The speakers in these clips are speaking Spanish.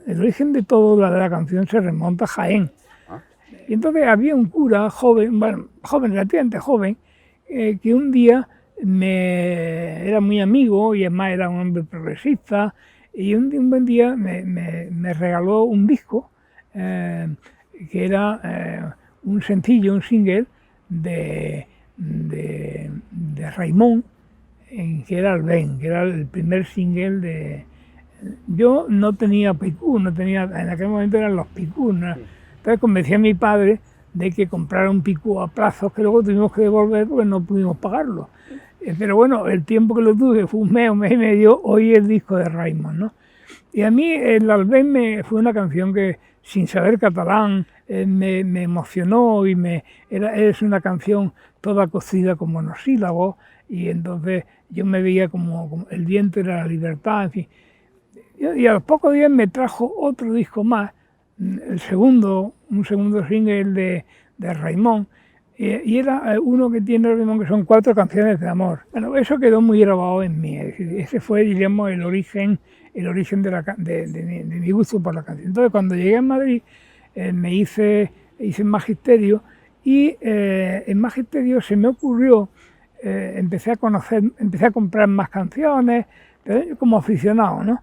el origen de todo la de la canción se remonta a Jaén. Ah. Y entonces había un cura joven, bueno, joven, relativamente joven, que un día era muy amigo y además era un hombre progresista, y un buen día me regaló un disco que era un sencillo, un single de Raimón, que era Albén, que era el primer single de... Yo no tenía picú, en aquel momento eran los picú, ¿no? Entonces convencí a mi padre de que comprara un picú a plazos que luego tuvimos que devolver porque no pudimos pagarlo. Pero bueno, el tiempo que lo tuve fue un mes y medio, oí el disco de Raimón, ¿no? Y a mí el Albén fue una canción que, sin saber catalán, me emocionó y es una canción toda cocida con monosílabos, y entonces yo me veía como el viento era la libertad, en fin. Y a los pocos días me trajo otro disco más, un segundo single de Raimón, y era uno que tiene Raimón, que son 4 canciones de amor. Bueno, eso quedó muy grabado en mí, es decir, ese fue, diríamos, el origen de mi gusto por la canción. Entonces, cuando llegué a Madrid, hice magisterio, y en magisterio se me ocurrió, empecé a comprar más canciones, pero yo como aficionado, ¿no?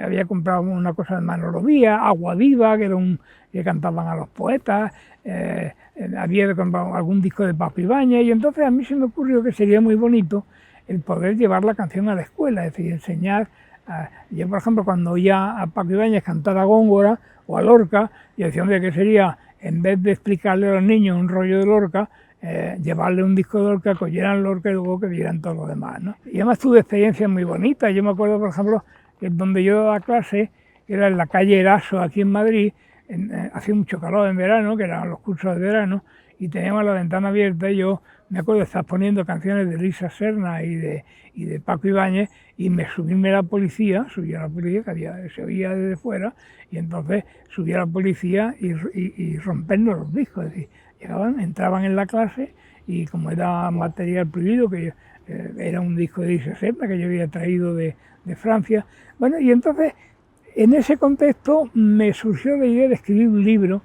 Había comprado una cosa de Manolo Díaz, Agua Viva, que cantaban a los poetas, había comprado algún disco de Paco Ibáñez, y entonces a mí se me ocurrió que sería muy bonito el poder llevar la canción a la escuela, es decir, enseñar. Yo, por ejemplo, cuando oía a Paco Ibáñez cantar a Góngora o a Lorca, yo decía, hombre, que sería, en vez de explicarle a los niños un rollo de Lorca, llevarle un disco de Lorca, que oyeran Lorca y luego que vieran todo lo demás, ¿no? Y además tuve experiencias muy bonitas. Yo me acuerdo, por ejemplo, que donde yo daba clase, que era en la calle Eraso, aquí en Madrid, hacía mucho calor en verano, que eran los cursos de verano, y teníamos la ventana abierta, y yo me acuerdo de estar poniendo canciones de Luisa Serna y de Paco Ibáñez, y subía a la policía, que se oía desde fuera, y entonces subía a la policía y rompernos los discos. Es decir, entraban en la clase, y como era material prohibido, que era un disco de Luisa Serna que yo había traído de Francia, bueno, y entonces en ese contexto me surgió la idea de escribir un libro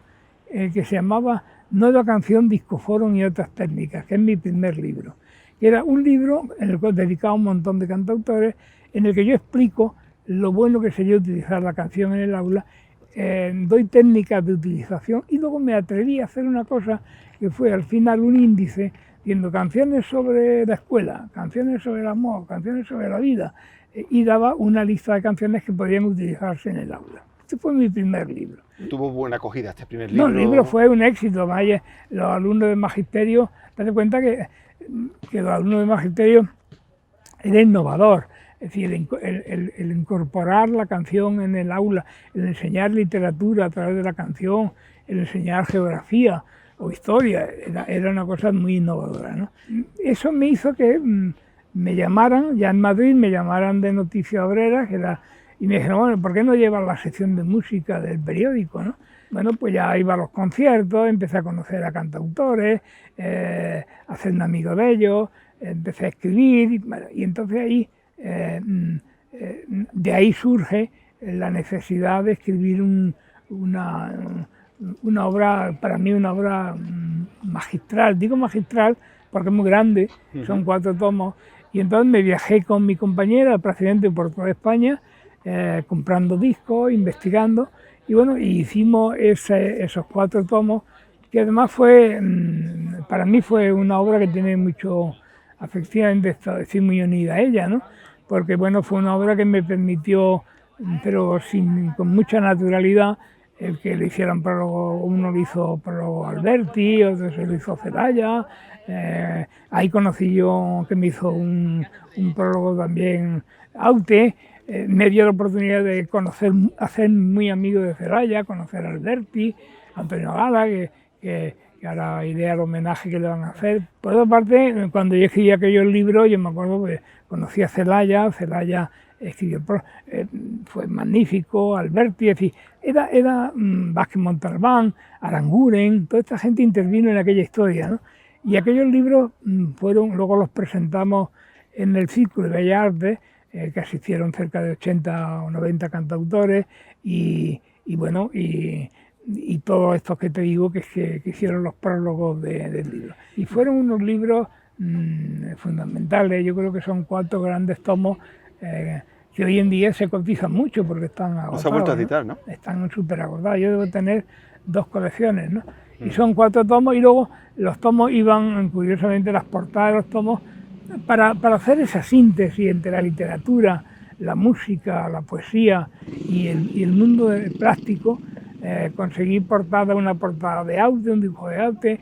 que se llamaba Nueva Canción, Discoforum y otras técnicas, que es mi primer libro. Era un libro en el cual dedicado a un montón de cantautores, en el que yo explico lo bueno que sería utilizar la canción en el aula, doy técnicas de utilización, y luego me atreví a hacer una cosa que fue al final un índice, viendo canciones sobre la escuela, canciones sobre el amor, canciones sobre la vida, y daba una lista de canciones que podían utilizarse en el aula. Este fue mi primer libro. ¿Tuvo buena acogida este primer libro? No, el libro fue un éxito. Vaya, los alumnos de magisterio, date cuenta que los alumnos de magisterio era innovador. Es decir, el incorporar la canción en el aula, el enseñar literatura a través de la canción, el enseñar geografía o historia, era una cosa muy innovadora, ¿no? Eso me hizo que me llamaran, ya en Madrid, me llamaran de Noticias Obreras, y me dijeron, bueno, ¿por qué no llevas la sección de música del periódico, no? Bueno, pues ya iba a los conciertos, empecé a conocer a cantautores, a hacerme amigo de ellos, empecé a escribir, y entonces ahí, de ahí surge la necesidad de escribir una obra, para mí una obra magistral. Digo magistral porque es muy grande, son 4 tomos, y entonces me viajé con mi compañera prácticamente por toda España, comprando discos, investigando, y bueno, hicimos esos 4 tomos, que además para mí fue una obra que tiene mucho, afectivamente estoy muy unida a ella, ¿no? Porque bueno, fue una obra que me permitió, pero con mucha naturalidad, el que le hicieran prólogo. Uno le hizo prólogo a Alberti, otro se lo hizo a Celaya. Ahí conocí yo que me hizo un prólogo también Aute. Me dio la oportunidad de hacer muy amigo de Celaya, conocer a Alberti, a Antonio Gala, que ahora idea el homenaje que le van a hacer. Por otra parte, cuando yo escribí aquellos libros, yo me acuerdo que conocí a Celaya escribió, fue magnífico, Alberti, es decir, era Vázquez Montalbán, Aranguren, toda esta gente intervino en aquella historia, ¿no? Y aquellos libros luego los presentamos en el Círculo de Bellas Artes, que asistieron cerca de 80 o 90 cantautores, y y bueno, y todos estos que te digo que hicieron los prólogos del libro. Y fueron unos libros fundamentales. Yo creo que son 4 grandes tomos que hoy en día se cotizan mucho porque están agotados. No se ha vuelto a editar, ¿no? Están súper agotados. Yo debo tener 2 colecciones, ¿no? Y son 4 tomos, y luego los tomos iban, curiosamente, las portadas de los tomos, para hacer esa síntesis entre la literatura, la música, la poesía y el mundo plástico. Conseguí una portada de arte, un dibujo de arte.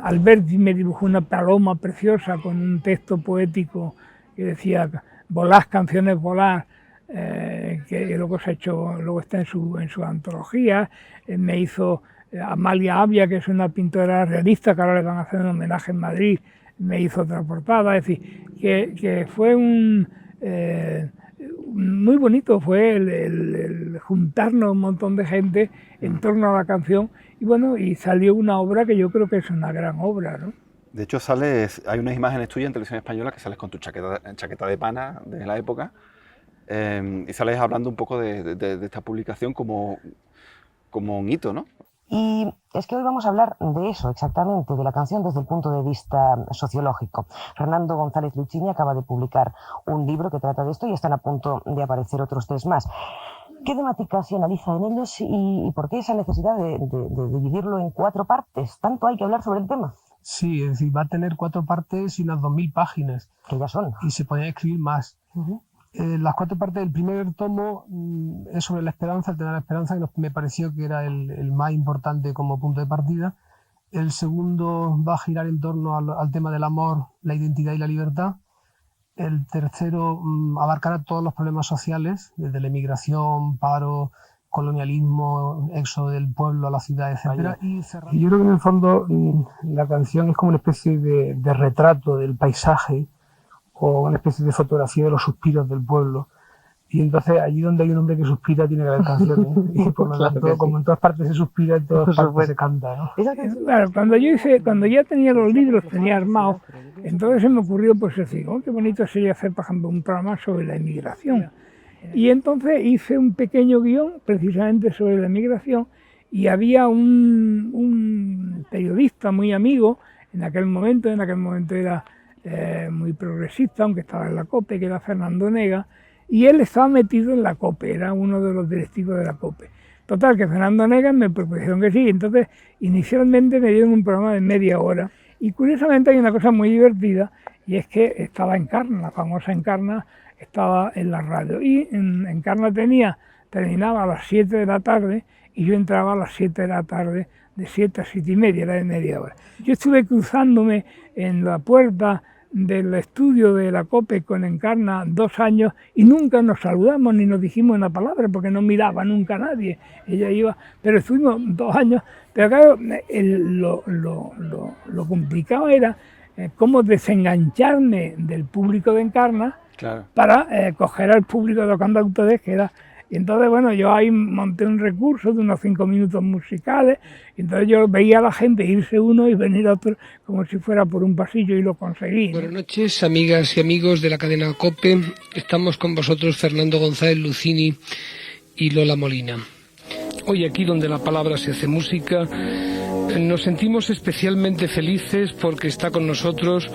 Alberti me dibujó una paloma preciosa con un texto poético que decía "Volás, canciones, volás", que luego está en su antología. Me hizo Amalia Avia, que es una pintora realista que ahora le van a hacer un homenaje en Madrid, me hizo otra portada. Es decir, que fue muy bonito, fue el juntarnos un montón de gente en torno a la canción, y bueno, y salió una obra que yo creo que es una gran obra, ¿no? De hecho, hay unas imágenes tuyas en Televisión Española que sales con tu chaqueta de pana de la época, y sales hablando un poco de esta publicación como un hito, ¿no? Y es que hoy vamos a hablar de eso exactamente, de la canción desde el punto de vista sociológico. Fernando González Lucchini acaba de publicar un libro que trata de esto y están a punto de aparecer otros 3 más. ¿Qué temáticas se analiza en ellos y por qué esa necesidad de dividirlo en 4 partes? ¿Tanto hay que hablar sobre el tema? Sí, es decir, va a tener 4 partes y unas 2000 páginas. Que ya son. Y se podían escribir más. Las 4 partes del primer tomo es sobre la esperanza, el tema de la esperanza, que me pareció que era el más importante como punto de partida. El segundo va a girar en torno al tema del amor, la identidad y la libertad. El tercero abarcará todos los problemas sociales, desde la emigración, paro, colonialismo, éxodo del pueblo a la ciudad, etc. Y yo creo que en el fondo la canción es como una especie de retrato del paisaje, o una especie de fotografía de los suspiros del pueblo. Y entonces allí donde hay un hombre que suspira tiene que haber canciones. Y por lo tanto, como en todas partes se suspira, en todas partes se canta, ¿no? Claro, cuando ya tenía los libros, tenía armados, entonces se me ocurrió pues decir, qué bonito sería hacer, por ejemplo, un programa sobre la emigración. Y entonces hice un pequeño guión precisamente sobre la emigración, y había un periodista muy amigo en aquel momento era muy progresista, aunque estaba en la COPE, que era Fernando Nega, y él estaba metido en la COPE, era uno de los directivos de la COPE. Total, que Fernando Nega me propusieron que sí, entonces inicialmente me dieron un programa de media hora, y curiosamente hay una cosa muy divertida, y es que estaba Encarna, la famosa Encarna, estaba en la radio, y Encarna terminaba a las 7 de la tarde, y yo entraba a las 7 de la tarde, de 7 a 7 y media, era de media hora. Yo estuve cruzándome en la puerta del estudio de la COPE con Encarna 2 años y nunca nos saludamos ni nos dijimos una palabra porque no miraba nunca a nadie. Ella iba, pero estuvimos 2 años. Pero claro, lo complicado era cómo desengancharme del público de Encarna, claro, para coger al público de los cantautores, que era... Y entonces, bueno, yo ahí monté un recurso de unos 5 minutos musicales, y entonces yo veía a la gente irse uno y venir otro, como si fuera por un pasillo, y lo conseguí, ¿no? Buenas noches, amigas y amigos de la cadena COPE. Estamos con vosotros Fernando González Lucchini y Lola Molina. Hoy aquí, donde la palabra se hace música, nos sentimos especialmente felices porque está con nosotros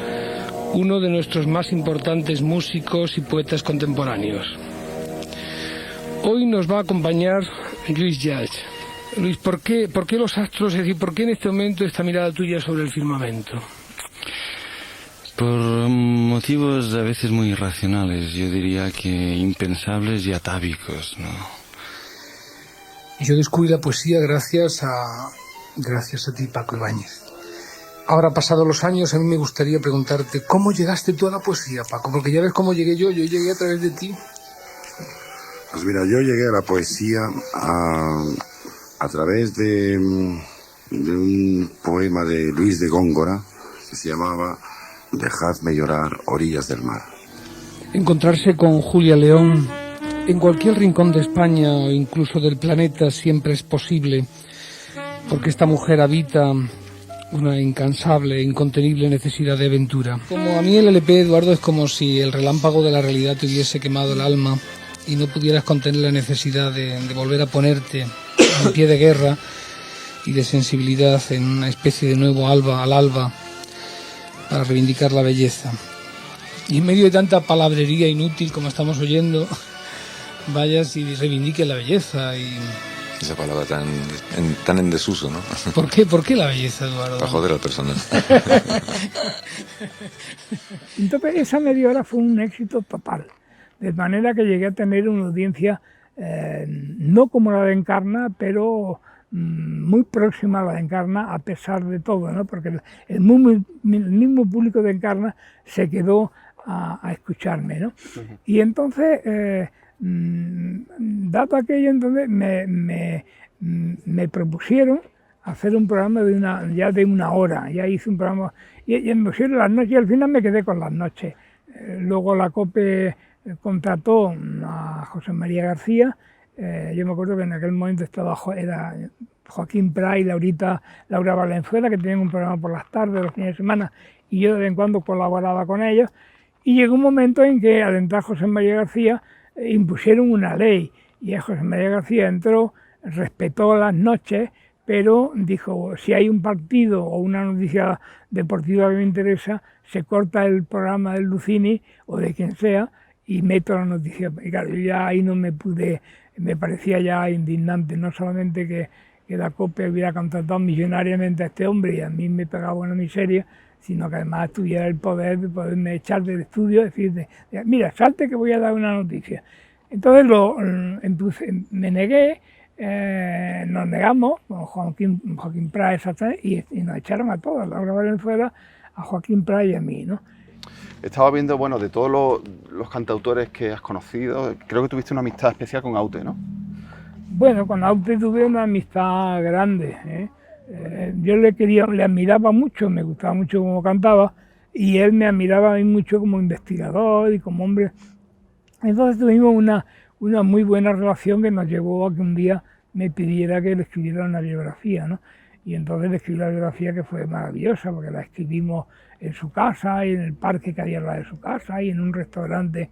uno de nuestros más importantes músicos y poetas contemporáneos. Hoy nos va a acompañar Lluís Llach. Luis, ¿por qué los astros? Es decir, ¿por qué en este momento esta mirada tuya sobre el firmamento? Por motivos a veces muy irracionales, yo diría que impensables y atávicos, ¿no? Yo descubrí la poesía gracias a ti, Paco Ibáñez. Ahora, pasados los años, a mí me gustaría preguntarte, ¿cómo llegaste tú a la poesía, Paco? Porque ya ves cómo llegué yo llegué a través de ti. Pues mira, yo llegué a la poesía a través de un poema de Luis de Góngora que se llamaba Dejadme llorar, orillas del mar. Encontrarse con Julia León en cualquier rincón de España o incluso del planeta siempre es posible, porque esta mujer habita una incansable, incontenible necesidad de aventura. Como a mí el LP, Eduardo, es como si el relámpago de la realidad te hubiese quemado el alma y no pudieras contener la necesidad de volver a ponerte en pie de guerra y de sensibilidad en una especie de nuevo alba al alba para reivindicar la belleza. Y en medio de tanta palabrería inútil como estamos oyendo, vayas y reivindiques la belleza. Y esa palabra tan en desuso, ¿no? ¿Por qué la belleza, Eduardo? Para joder al personal. Entonces esa media hora fue un éxito total, de manera que llegué a tener una audiencia no como la de Encarna, pero muy próxima a la de Encarna a pesar de todo, ¿no? Porque el mismo público de Encarna se quedó a escucharme, ¿no? Y entonces, dado aquello, entonces me propusieron hacer un programa de una hora. Ya hice un programa y me pusieron las noches y al final me quedé con las noches. Luego la COPE contrató a José María García. Yo me acuerdo que en aquel momento era Joaquín Prat y Laura Valenzuela, que tenían un programa por las tardes, los fines de semana, y yo de vez en cuando colaboraba con ellos. Y llegó un momento en que, al entrar José María García, impusieron una ley, y José María García entró, respetó las noches, pero dijo, si hay un partido o una noticia deportiva que me interesa, se corta el programa del Lucini o de quien sea y meto la noticia. Y claro, yo ya ahí no me pude, me parecía ya indignante, no solamente que la COPE hubiera contratado millonariamente a este hombre y a mí me pegaba una miseria, sino que además tuviera el poder de poderme echar del estudio, decir, mira, salte que voy a dar una noticia. Entonces me negué, nos negamos, con Joaquín Prat exactamente, y nos echaron a todos, a Laura Valenzuela, a Joaquín Prat y a mí, ¿no? Estaba viendo, bueno, de todos los cantautores que has conocido, creo que tuviste una amistad especial con Aute, ¿no? Bueno, con Aute tuve una amistad grande, ¿eh? Yo le admiraba mucho, me gustaba mucho cómo cantaba, y él me admiraba a mí mucho como investigador y como hombre. Entonces tuvimos una muy buena relación que nos llevó a que un día me pidiera que le escribiera una biografía, ¿no? Y entonces le escribí la biografía, que fue maravillosa, porque la escribimos en su casa, y en el parque que había al lado de su casa, y en un restaurante.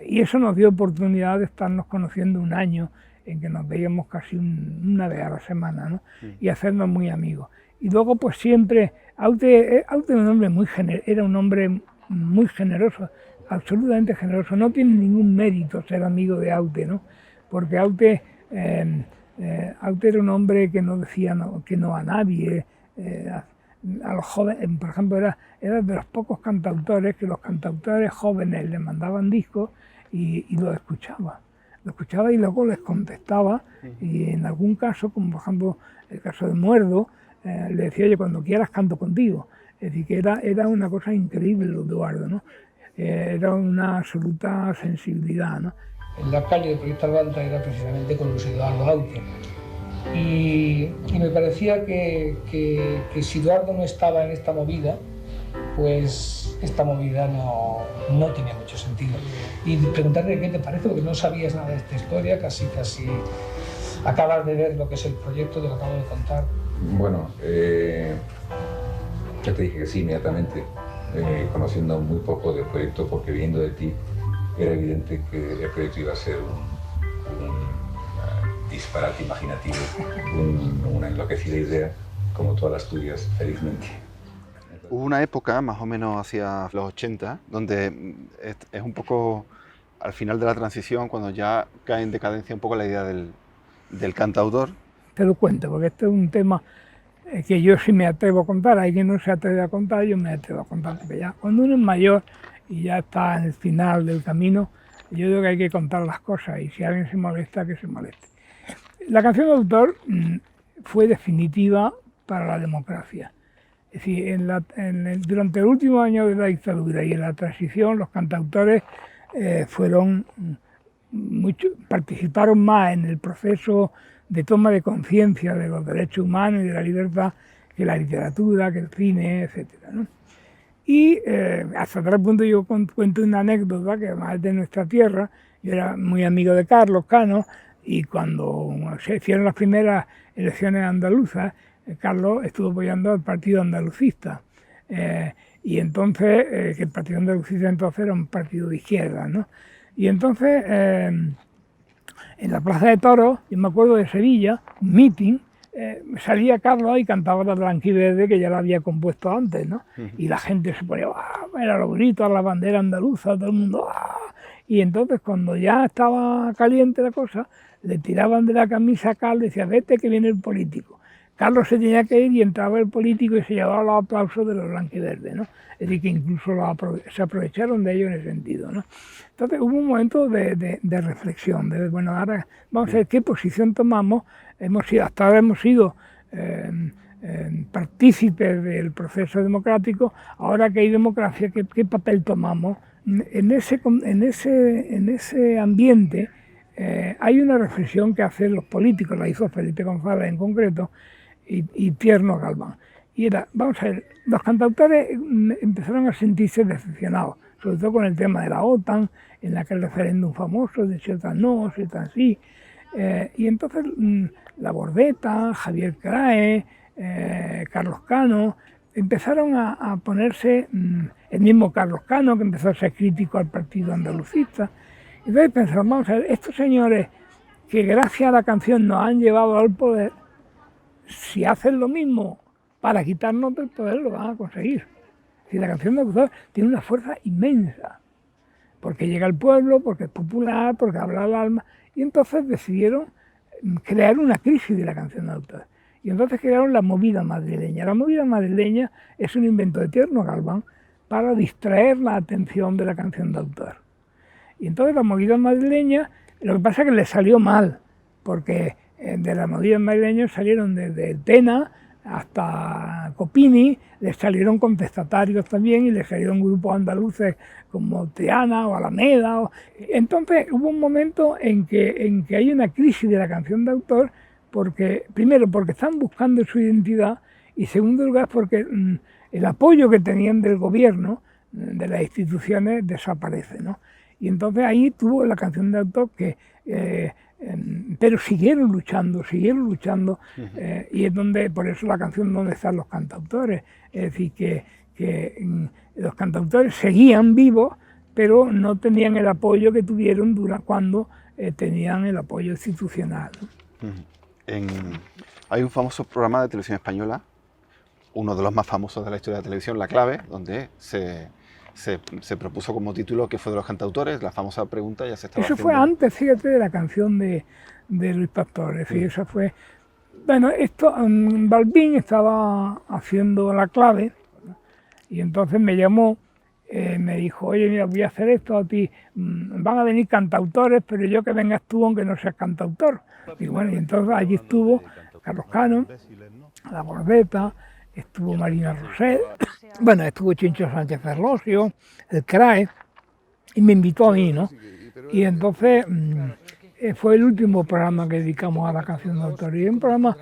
Y eso nos dio oportunidad de estarnos conociendo un año, en que nos veíamos casi una vez a la semana, ¿no? Y hacernos muy amigos. Y luego, pues siempre, Aute era un hombre muy generoso, absolutamente generoso. No tiene ningún mérito ser amigo de Aute, ¿no? Porque Aute era un hombre que no decía que no a nadie. A los jóvenes, por ejemplo, era de los pocos cantautores que los cantautores jóvenes le mandaban discos y los escuchaba. Lo escuchaba y luego les contestaba, y en algún caso, como por ejemplo el caso de Muerdo, le decía, oye, cuando quieras canto contigo. Es decir, que era una cosa increíble, Eduardo, ¿no? Era una absoluta sensibilidad, ¿no? En la calle de Proyecto Atlanta era precisamente con Luis Eduardo Aute. Y me parecía que si Eduardo no estaba en esta movida, pues esta movida no tenía mucho sentido. Y preguntarle qué te parece, porque no sabías nada de esta historia, casi acabas de ver lo que es el proyecto, te lo acabo de contar. Bueno, ya te dije que sí inmediatamente, conociendo muy poco del proyecto, porque viendo de ti era evidente que el proyecto iba a ser un disparate imaginativo, una enloquecida idea, como todas las tuyas, felizmente. Hubo una época, más o menos hacia los 80, donde es un poco al final de la transición, cuando ya cae en decadencia un poco la idea del cantautor. Te lo cuento, porque este es un tema que yo sí me atrevo a contar. Hay quien no se atreve a contar, yo me atrevo a contar, porque ya cuando uno es mayor y ya está en el final del camino, yo digo que hay que contar las cosas, y si alguien se molesta, que se moleste. La canción de autor fue definitiva para la democracia. Es decir, durante el último año de la dictadura y en la transición, los cantautores participaron más en el proceso de toma de conciencia de los derechos humanos y de la libertad que la literatura, que el cine, etc., ¿no? Y hasta tal punto yo cuento una anécdota que además es de nuestra tierra. Yo era muy amigo de Carlos Cano, y cuando se hicieron las primeras elecciones andaluzas, Carlos estuvo apoyando al Partido Andalucista. Y entonces, que el Partido Andalucista entonces era un partido de izquierda, ¿no? Y entonces en la Plaza de Toros, yo me acuerdo de Sevilla, un meeting, salía Carlos y cantaba la Blanquiverde, que ya la había compuesto antes, ¿no? Y la gente se ponía, era los gritos, la bandera andaluza, todo el mundo, y entonces cuando ya estaba caliente la cosa, le tiraban de la camisa a Carlos y decía, vete que viene el político. Carlos se tenía que ir y entraba el político y se llevaba los aplausos de los blanquiverdes, ¿no? Es decir, que incluso se aprovecharon de ello en ese sentido, ¿no? Entonces hubo un momento de reflexión, de, bueno, ahora vamos a ver qué posición tomamos. Hasta ahora hemos sido partícipes del proceso democrático, ahora que hay democracia, ¿qué papel tomamos? En ese ambiente hay una reflexión que hacen los políticos, la hizo Felipe González en concreto y Tierno Galván. Y era, vamos a ver, los cantautores empezaron a sentirse decepcionados, sobre todo con el tema de la OTAN, en aquel referéndum famoso de si OTAN no, si OTAN sí. Y entonces La Bordeta, Javier Crae, Carlos Cano, empezaron a ponerse, el mismo Carlos Cano, que empezó a ser crítico al partido andalucista. Entonces pensaron, vamos a ver, estos señores que gracias a la canción nos han llevado al poder, si hacen lo mismo para quitarnos del poder, lo van a conseguir. Si la canción de autor tiene una fuerza inmensa, porque llega al pueblo, porque es popular, porque habla al alma, y entonces decidieron crear una crisis de la canción de autor. Y entonces crearon la movida madrileña. La movida madrileña es un invento de Tierno Galván para distraer la atención de la canción de autor. Y entonces la movida madrileña, lo que pasa es que le salió mal, porque de la movida madrileña salieron desde Tena hasta Copini, le salieron contestatarios también y le salieron grupos andaluces como Triana o Alameda. Entonces hubo un momento en que hay una crisis de la canción de autor, porque primero porque están buscando su identidad y segundo lugar porque el apoyo que tenían del gobierno, de las instituciones, desaparece, ¿no? Y entonces ahí tuvo la canción de autor que... pero siguieron luchando, y es donde, por eso la canción donde están los cantautores, es decir, que los cantautores seguían vivos, pero no tenían el apoyo que tuvieron cuando tenían el apoyo institucional, ¿no? Hay un famoso programa de televisión española, uno de los más famosos de la historia de la televisión, La Clave, donde se propuso como título ¿qué fue de los cantautores? La famosa pregunta ya se estaba Eso haciendo. fue antes, fíjate, de la canción de Luis Pastor. Es decir, esa fue... Bueno, Balbín estaba haciendo La Clave, ¿no? Y entonces me llamó, me dijo, oye, mira, voy a hacer esto a ti, van a venir cantautores, pero yo que vengas tú aunque no seas cantautor. Y bueno, y entonces allí estuvo Carlos Cano, La Bordeta, estuvo Marina Roset, bueno, estuvo Chincho Sánchez Ferlosio, el CRAE, y me invitó a mí, ¿no? Y entonces fue el último programa que dedicamos a la canción de autor, y es un programa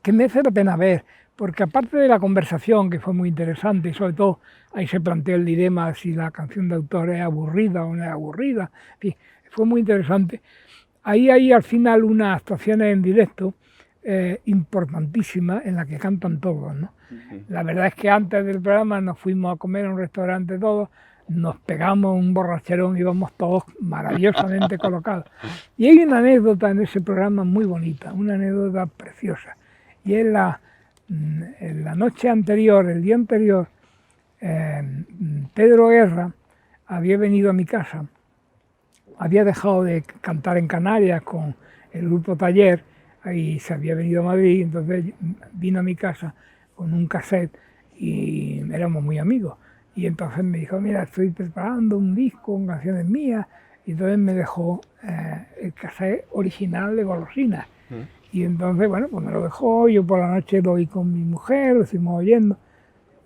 que merece la pena ver, porque aparte de la conversación, que fue muy interesante, y sobre todo ahí se planteó el dilema si la canción de autor es aburrida o no es aburrida, en fin, fue muy interesante. Ahí hay al final unas actuaciones en directo importantísimas en las que cantan todos, ¿no? La verdad es que antes del programa nos fuimos a comer a un restaurante todos, nos pegamos un borracherón y íbamos todos maravillosamente colocados. Y hay una anécdota en ese programa muy bonita, una anécdota preciosa. Y es en la noche anterior, el día anterior, Pedro Guerra había venido a mi casa, había dejado de cantar en Canarias con el grupo Taller y se había venido a Madrid, entonces vino a mi casa con un cassette y éramos muy amigos. Y entonces me dijo, mira, estoy preparando un disco con canciones mías, y entonces me dejó el cassette original de Golosinas. Y entonces, bueno, pues me lo dejó, yo por la noche lo oí con mi mujer, lo estuvimos oyendo,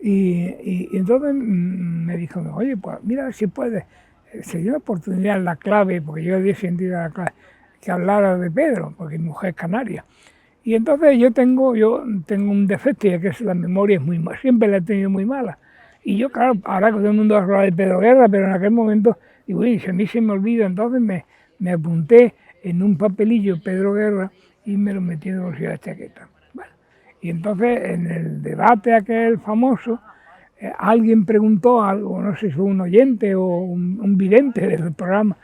y entonces me dijo, oye, pues mira si puedes, se dio una oportunidad en La Clave, porque yo había sentido La Clave, que hablara de Pedro, porque mi mujer es canaria. Y entonces yo tengo un defecto, ya que es la memoria es muy mala, siempre la he tenido muy mala. Y yo, claro, ahora que todo el mundo habla de Pedro Guerra, pero en aquel momento, digo, uy, si a mí se me olvida, entonces me apunté en un papelillo Pedro Guerra y me lo metí en el bolsillo de la chaqueta. Bueno, y entonces en el debate aquel famoso, alguien preguntó algo, no sé si fue un oyente o un vidente del programa,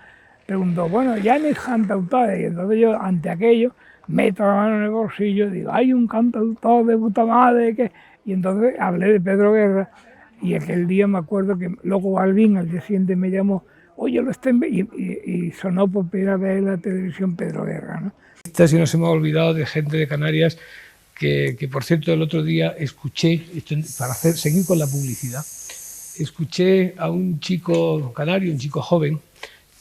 preguntó, bueno, ¿ya no hay cantautores? Y entonces yo, ante aquello, meto la mano en el bolsillo, digo, hay un cantautor de puta madre que... Y entonces hablé de Pedro Guerra, y aquel día me acuerdo que luego Balbín al día siguiente me llamó, oye, y sonó por primera vez en la televisión Pedro Guerra, ¿no? Si no se me ha olvidado de gente de Canarias que por cierto el otro día escuché, para seguir con la publicidad, escuché a un chico canario, un chico joven,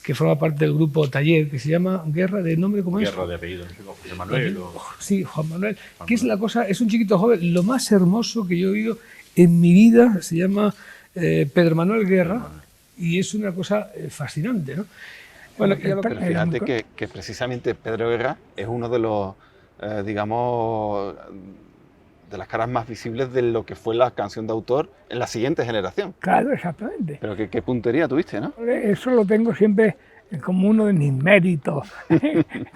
que forma parte del grupo Taller, que se llama Guerra, ¿de nombre cómo es? Guerra de apellido, no sé, José Manuel. Sí, Juan Manuel, que es la cosa, es un chiquito joven, lo más hermoso que yo he oído en mi vida, se llama Pedro Manuel Guerra, y es una cosa fascinante, ¿no? Bueno, pero fíjate que precisamente Pedro Guerra es uno de los, digamos, de las caras más visibles de lo que fue la canción de autor en la siguiente generación. Claro, exactamente. Pero qué puntería tuviste, ¿no? Eso lo tengo siempre como uno de mis méritos,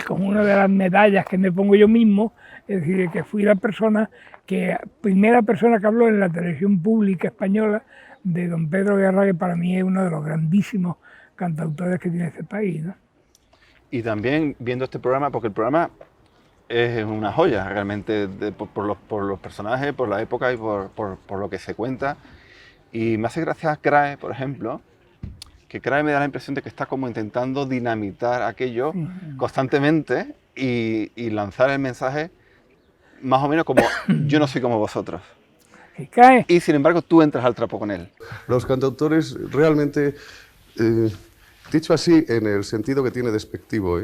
como una de las medallas que me pongo yo mismo, es decir, que fui la primera persona que habló en la televisión pública española de don Pedro Guerra, que para mí es uno de los grandísimos cantautores que tiene este país, ¿no? Y también viendo este programa, porque el programa es una joya realmente por los personajes, por la época y por lo que se cuenta. Y me hace gracia Crae, por ejemplo, que Crae me da la impresión de que está como intentando dinamitar aquello constantemente y lanzar el mensaje más o menos como yo no soy como vosotros. Y sin embargo tú entras al trapo con él. Los cantautores realmente, dicho así en el sentido que tiene despectivo,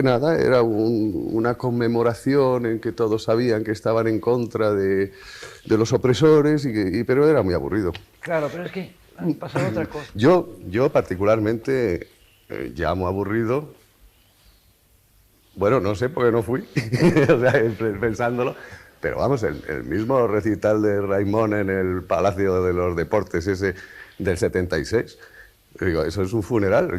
nada, era una conmemoración en que todos sabían que estaban en contra de los opresores, pero era muy aburrido. Claro, pero es que han pasado otra cosa. Yo particularmente llamo aburrido, bueno, no sé por qué no fui, o sea, pensándolo, pero vamos, el mismo recital de Raimón en el Palacio de los Deportes ese del 76, digo, eso es un funeral,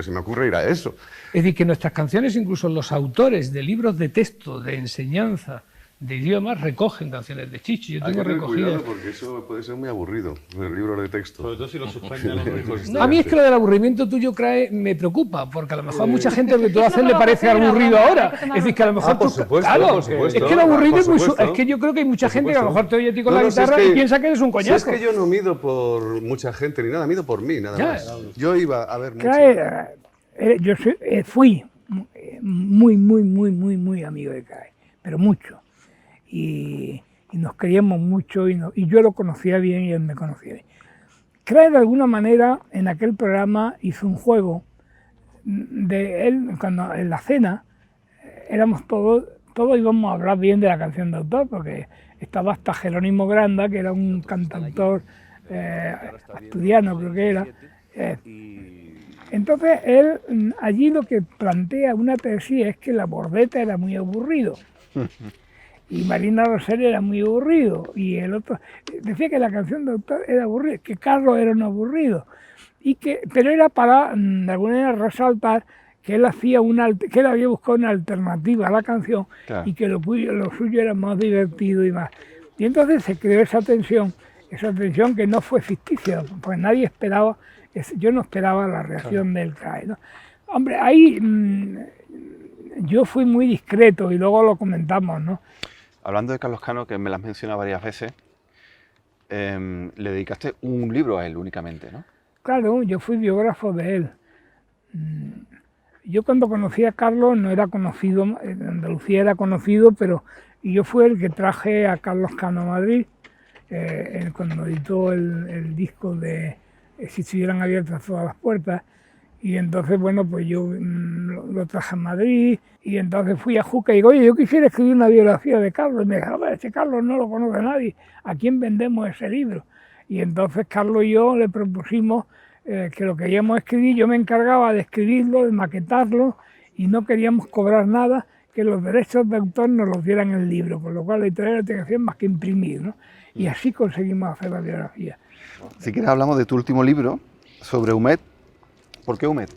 se me ocurre ir a eso. Es decir, que nuestras canciones, incluso los autores de libros de texto, de enseñanza, de idiomas, recogen canciones de Chicho. Yo tengo recogidas. Cuidado porque eso puede ser muy aburrido, el libro de texto. Sobre todo si lo suspenden los hijos. No, a mí es que lo del aburrimiento tuyo, Crae, me preocupa, porque a lo mejor a mucha gente lo que tú haces le parece aburrido ahora. Es decir, que a lo mejor por supuesto, claro, por supuesto, es que lo aburrido es muy... supuesto. Es que yo creo que hay mucha gente que a lo mejor te oye a ti con la si guitarra y piensa que eres un coñazo. Si es que yo no mido por mucha gente ni nada, mido por mí, nada más. Yo iba a ver mucho. Yo fui muy amigo de Crae, pero mucho. Y nos queríamos mucho y yo lo conocía bien y él me conocía bien. Crae de alguna manera en aquel programa hizo un juego de él, cuando en la cena éramos todos íbamos a hablar bien de la canción de autor, porque estaba hasta Jerónimo Granda, que era un cantautor asturiano, creo que era. Entonces él allí lo que plantea una tesis es que la Bordeta era muy aburrido. Y Marina Rosell era muy aburrido, y el otro decía que la canción de autor era aburrida, que Carlos era un aburrido, pero era para, de alguna manera, resaltar que él que él había buscado una alternativa a la canción, claro, y que lo suyo era más divertido y más. Y entonces se creó esa tensión que no fue ficticia, pues nadie esperaba, yo no esperaba la reacción del CAE, ¿no? Hombre, ahí yo fui muy discreto y luego lo comentamos, ¿no? Hablando de Carlos Cano, que me lo has mencionado varias veces, le dedicaste un libro a él únicamente, ¿no? Claro, yo fui biógrafo de él. Yo cuando conocí a Carlos no era conocido, en Andalucía era conocido, pero yo fui el que traje a Carlos Cano a Madrid, cuando editó el disco de Si estuvieran abiertas todas las puertas. Y entonces, bueno, pues yo lo traje a Madrid y entonces fui a Juca y digo, oye, yo quisiera escribir una biografía de Carlos. Y me dijo, a ver, ese Carlos no lo conoce nadie, ¿a quién vendemos ese libro? Y entonces Carlos y yo le propusimos que lo queríamos escribir, yo me encargaba de escribirlo, de maquetarlo y no queríamos cobrar nada, que los derechos de autor nos los dieran el libro, con lo cual la editorial no tenía que hacer más que imprimir, ¿no? Y así conseguimos hacer la biografía. Si quieres hablamos de tu último libro, sobre Humet. ¿Por qué Humet?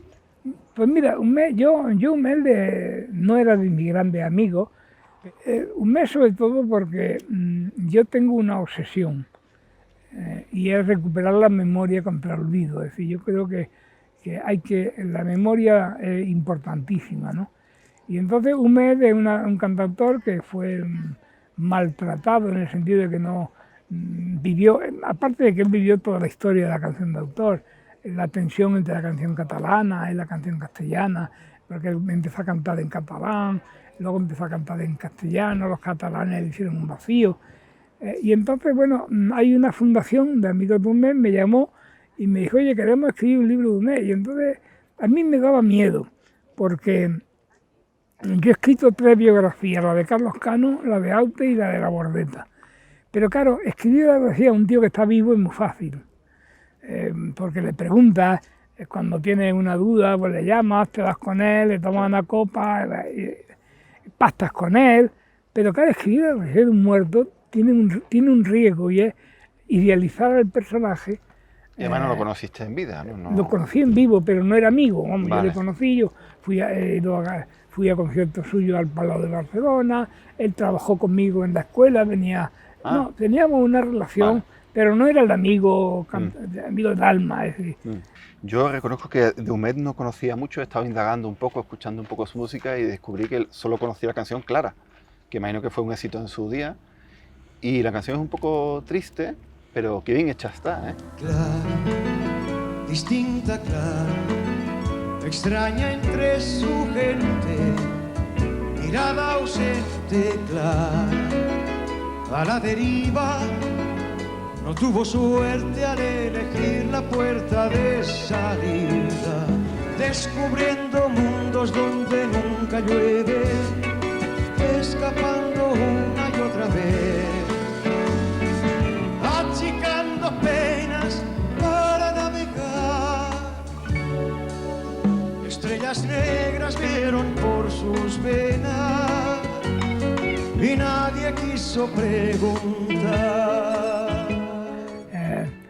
Pues mira, yo Humet no era de mi grande amigo. Humet sobre todo porque yo tengo una obsesión y es recuperar la memoria contra el olvido. Es decir, yo creo que la memoria es importantísima, ¿no? Y entonces Humet es un cantautor que fue maltratado en el sentido de que no vivió, aparte de que él vivió toda la historia de la canción de autor, la tensión entre la canción catalana y la canción castellana, porque él empezó a cantar en catalán, luego empezó a cantar en castellano, los catalanes le hicieron un vacío. Y entonces, bueno, hay una fundación de amigos de Humet, me llamó y me dijo, oye, queremos escribir un libro de Humet. Y entonces a mí me daba miedo, porque yo he escrito 3 biografías, la de Carlos Cano, la de Aute y la de La Bordeta. Pero claro, escribir la biografía a un tío que está vivo es muy fácil, porque le preguntas, cuando tienes una duda, pues le llamas, te vas con él, le tomas una copa, pastas con él. Pero claro, escribir la biografía de un muerto tiene un riesgo, y es idealizar al personaje. Y además no lo conociste en vida, ¿no? Lo conocí en vivo, pero no era amigo. Vale. Yo le conocí, yo fui a conciertos suyos al Palau de Barcelona, él trabajó conmigo en la escuela, no, teníamos una relación, pero no era el amigo de alma. Es decir. Yo reconozco que de Humet no conocía mucho, he estado indagando un poco, escuchando un poco su música y descubrí que solo conocía la canción Clara, que imagino que fue un éxito en su día. Y la canción es un poco triste, pero qué bien hecha está, ¿eh? Clara, distinta Clara, extraña entre su gente, mirada ausente Clara, a la deriva, no tuvo suerte al elegir la puerta de salida, descubriendo mundos donde nunca llueve, escapando una y otra vez, achicando penas para navegar. Estrellas negras vieron por sus venas y nadie quiso preguntar.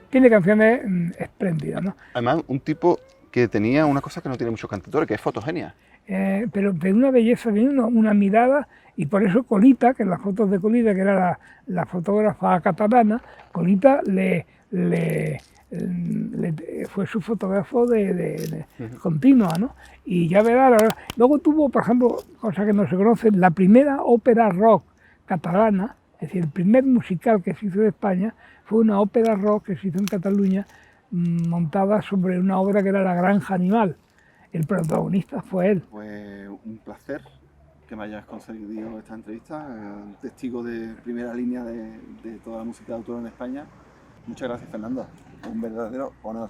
Tiene canciones espléndidas, ¿no? Además, un tipo que tenía una cosa que no tiene muchos cantautores, que es fotogenia. Pero de una belleza, de una mirada, y por eso Colita, que en las fotos de Colita, que era la fotógrafa catalana, Colita fue su fotógrafo de continua, ¿no? Y ya verás, luego tuvo, por ejemplo, cosa que no se conoce, la primera ópera rock catalana, es decir, el primer musical que se hizo de España fue una ópera rock que se hizo en Cataluña, montada sobre una obra que era La Granja Animal. El protagonista fue él. Pues un placer que me hayas concedido esta entrevista, testigo de primera línea de toda la música de autor en España. Muchas gracias, Fernando. Un verdadero honor.